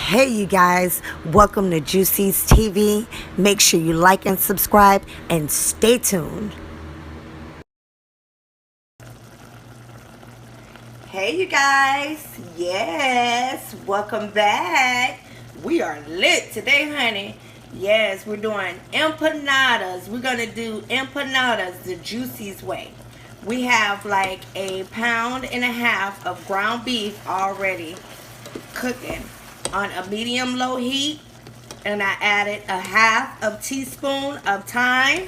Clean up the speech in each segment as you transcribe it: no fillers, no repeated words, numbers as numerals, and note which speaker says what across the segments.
Speaker 1: Hey you guys, welcome to Juicey's TV. Make sure you like and subscribe and stay tuned. Hey you guys, yes, welcome back. We are lit today, honey. Yes, we're doing empanadas. We're gonna do empanadas the Juicey's way. We have like 1.5 pounds of ground beef already cooking on a medium-low heat, and I added 1/2 teaspoon of thyme.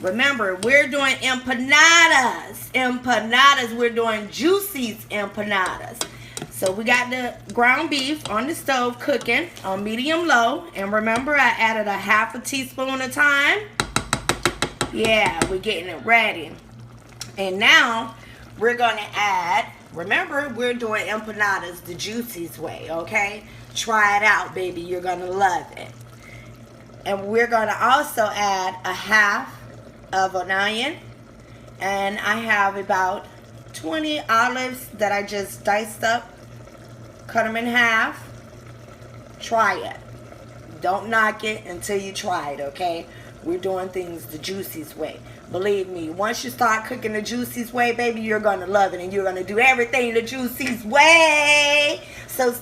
Speaker 1: Remember, we're doing empanadas. We're doing Juicey's empanadas. So we got the ground beef on the stove cooking on medium-low, and remember, I added 1/2 teaspoon of thyme. Yeah, we're getting it ready. And now we're gonna add, remember, we're doing empanadas the Juicey's way, okay? Try it out, baby. You're gonna love it. And we're gonna also add 1/2 of an onion, and I have about 20 olives that I just diced up. Cut them in half. Try it. Don't knock it until you try it, okay? We're doing things the Juicey's way. Believe me, once you start cooking the Juicey's way, baby, you're gonna love it, and you're gonna do everything the Juicey's way. So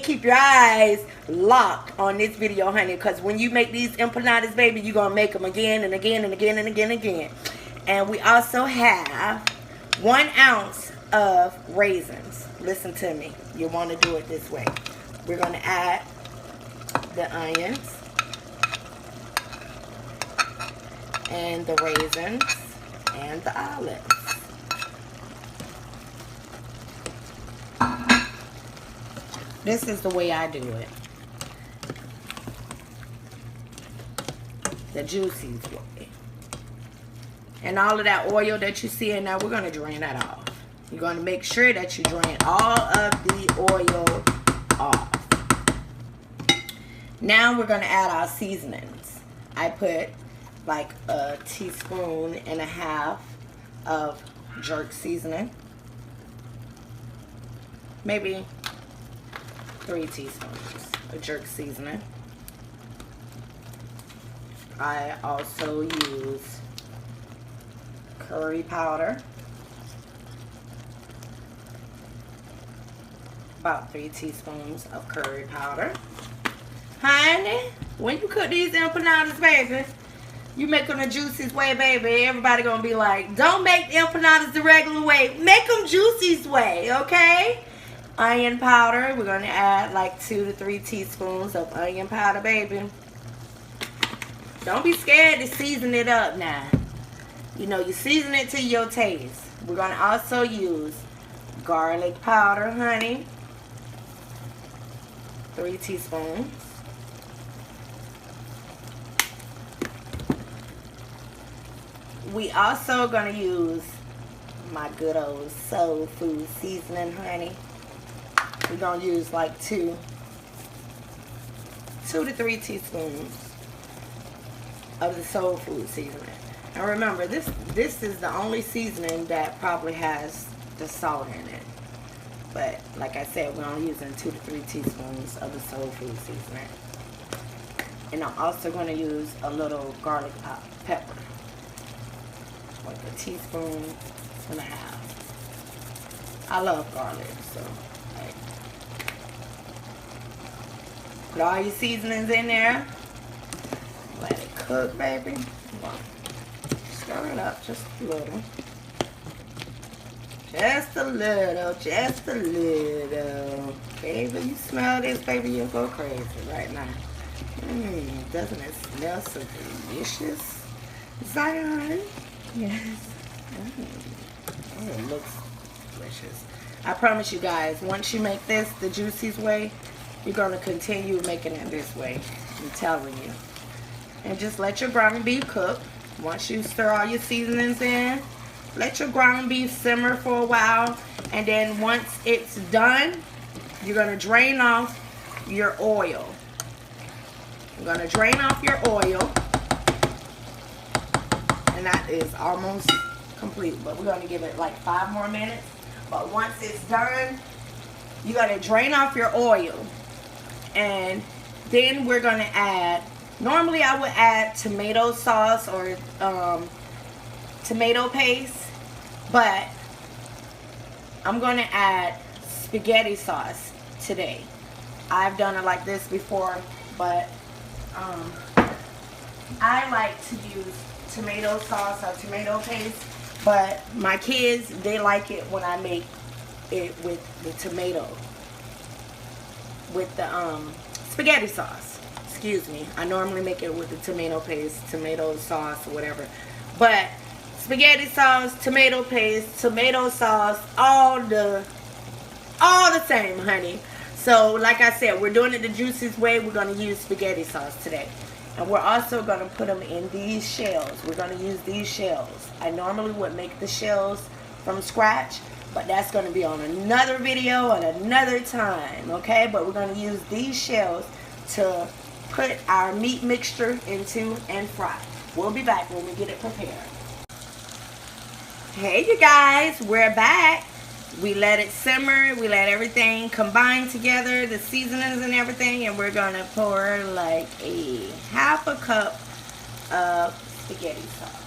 Speaker 1: keep your eyes locked on this video, honey, because when you make these empanadas, baby, you're gonna make them again and again and again and again and again. And we also have 1 ounce of raisins. Listen to me, you want to do it this way. We're gonna add the onions and the raisins and the olives. This is the way I do it. The Juicey's way. And all of that oil that you see in there, we're going to drain that off. You're going to make sure that you drain all of the oil off. Now we're going to add our seasonings. I put like 1.5 teaspoons of jerk seasoning. Maybe 3 teaspoons of jerk seasoning. I also use curry powder. About 3 teaspoons of curry powder. Honey, when you cook these empanadas, baby, you make them the Juicey's way, baby. Everybody gonna be like, don't make the empanadas the regular way. Make them Juicey's way, okay? Onion powder. We're going to add like 2 to 3 teaspoons of onion powder, baby. Don't be scared to season it up now. You know, you season it to your taste. We're going to also use garlic powder, honey. 3 teaspoons. We also going to use my good old soul food seasoning, honey. We're going to use like 2 to 3 teaspoons of the soul food seasoning. And remember, this is the only seasoning that probably has the salt in it. But like I said, we're only using 2 to 3 teaspoons of the soul food seasoning. And I'm also going to use a little garlic pepper. Like 1.5 teaspoons. I love garlic, so like, put all your seasonings in there. Let it cook, baby. Stir it up just a little. Just a little. Just a little. Baby, you smell this, baby, you'll go crazy right now. Doesn't it smell so delicious? Zion? Yes. Oh, it looks delicious. I promise you guys, once you make this the Juicey's way, you're going to continue making it this way. I'm telling you. And just let your ground beef cook. Once you stir all your seasonings in, let your ground beef simmer for a while. And then once it's done, you're going to drain off your oil. You're going to drain off your oil. And that is almost complete. But we're going to give it like 5 more minutes. But once it's done, you're going to drain off your oil. And then we're going to add, normally I would add tomato sauce or tomato paste, but I'm going to add spaghetti sauce today. I've done it like this before, but I like to use tomato sauce or tomato paste, but my kids, they like it when I make it with the tomato, with the spaghetti sauce. Excuse me. I normally make it with the tomato paste, tomato sauce, or whatever. But spaghetti sauce, tomato paste, tomato sauce, all the same, honey. So, like I said, we're doing it the Juicey's way. We're going to use spaghetti sauce today. And we're also going to put them in these shells. We're going to use these shells. I normally would make the shells from scratch, but that's going to be on another video at another time, okay? But we're going to use these shells to put our meat mixture into and fry. We'll be back when we get it prepared. Hey, you guys, we're back. We let it simmer. We let everything combine together, the seasonings and everything, and we're going to pour like a half a cup of spaghetti sauce.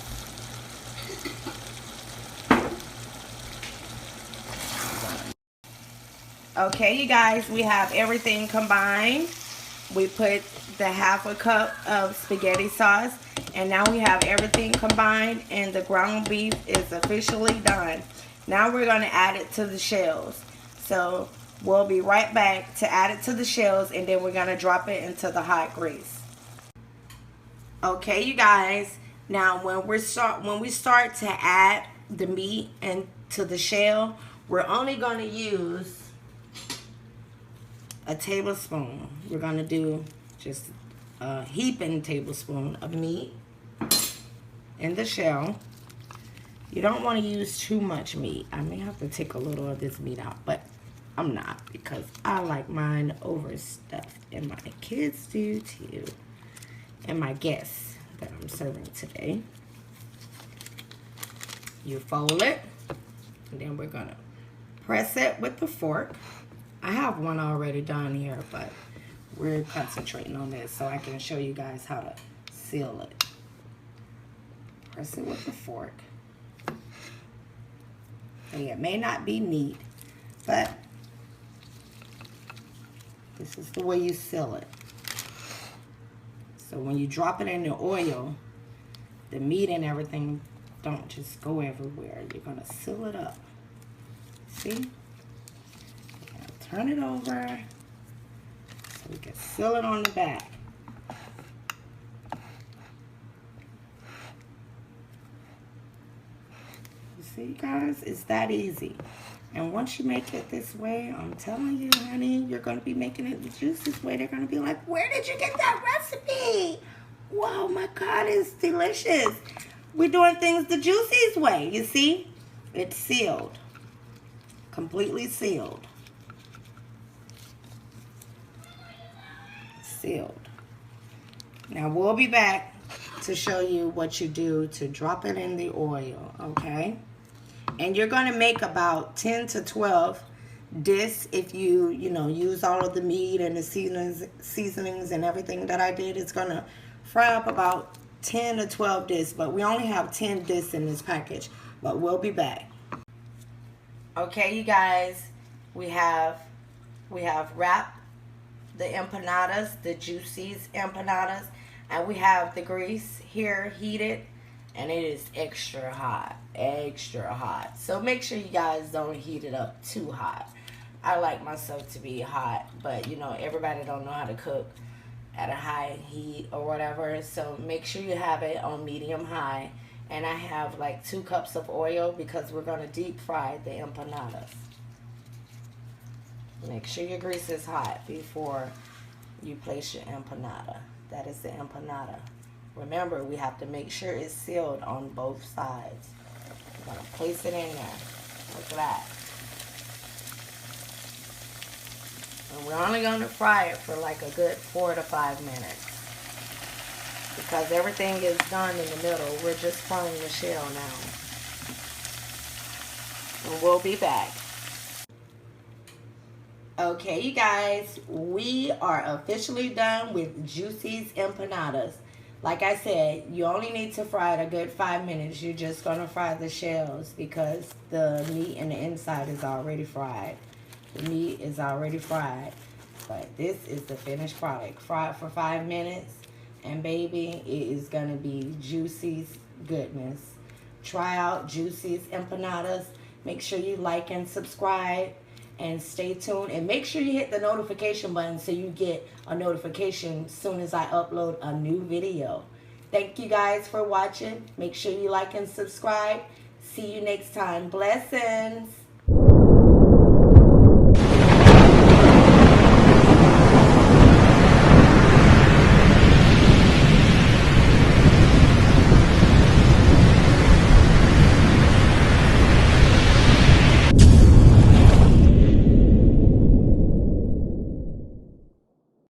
Speaker 1: Okay, you guys, we have everything combined. We put the half a cup of spaghetti sauce, and now we have everything combined, and the ground beef is officially done. Now we're going to add it to the shells. So we'll be right back to add it to the shells, and then we're going to drop it into the hot grease. Okay, you guys, now when we start to add the meat into the shell, we're only going to use a tablespoon. We're going to do just a heaping tablespoon of meat in the shell. You don't want to use too much meat. I may have to take a little of this meat out, but I'm not, because I like mine overstuffed, and my kids do too, and my guests that I'm serving today. You fold it, and then we're gonna press it with the fork. I have one already done here, but we're concentrating on this so I can show you guys how to seal it. Press it with the fork. And it may not be neat, but this is the way you seal it. So when you drop it in the oil, the meat and everything don't just go everywhere. You're going to seal it up. See? You're going to turn it over so we can seal it on the back. See, guys, it's that easy. And once you make it this way, I'm telling you, honey, you're going to be making it the Juicey's way. They're going to be like, where did you get that recipe? Wow, my God, it's delicious. We're doing things the Juicey's way. You see? It's sealed. Completely sealed. Sealed. Now, we'll be back to show you what you do to drop it in the oil, okay? And you're going to make about 10 to 12 discs if you use all of the meat and the seasonings and everything that I did. It's going to fry up about 10 to 12 discs, but we only have 10 discs in this package. But we'll be back. Okay, you guys, we have wrapped the empanadas, the Juicey's empanadas, and we have the grease here heated. And it is extra hot, extra hot. So make sure you guys don't heat it up too hot. I like myself to be hot, but everybody don't know how to cook at a high heat or whatever. So make sure you have it on medium high. And I have like 2 cups of oil because we're going to deep fry the empanadas. Make sure your grease is hot before you place your empanada. That is the empanada. Remember, we have to make sure it's sealed on both sides. We're going to place it in there. Look at that. And we're only going to fry it for like a good 4 to 5 minutes. Because everything is done in the middle. We're just frying the shell now. And we'll be back. Okay, you guys, we are officially done with Juicey's empanadas. Like I said, you only need to fry it a good 5 minutes. You're just going to fry the shells because the meat and the inside is already fried. The meat is already fried. But this is the finished product. Fry it for 5 minutes. And baby, it is going to be Juicey's goodness. Try out Juicey's empanadas. Make sure you like and subscribe. And stay tuned. And make sure you hit the notification button so you get a notification as soon as I upload a new video. Thank you guys for watching. Make sure you like and subscribe. See you next time. Blessings.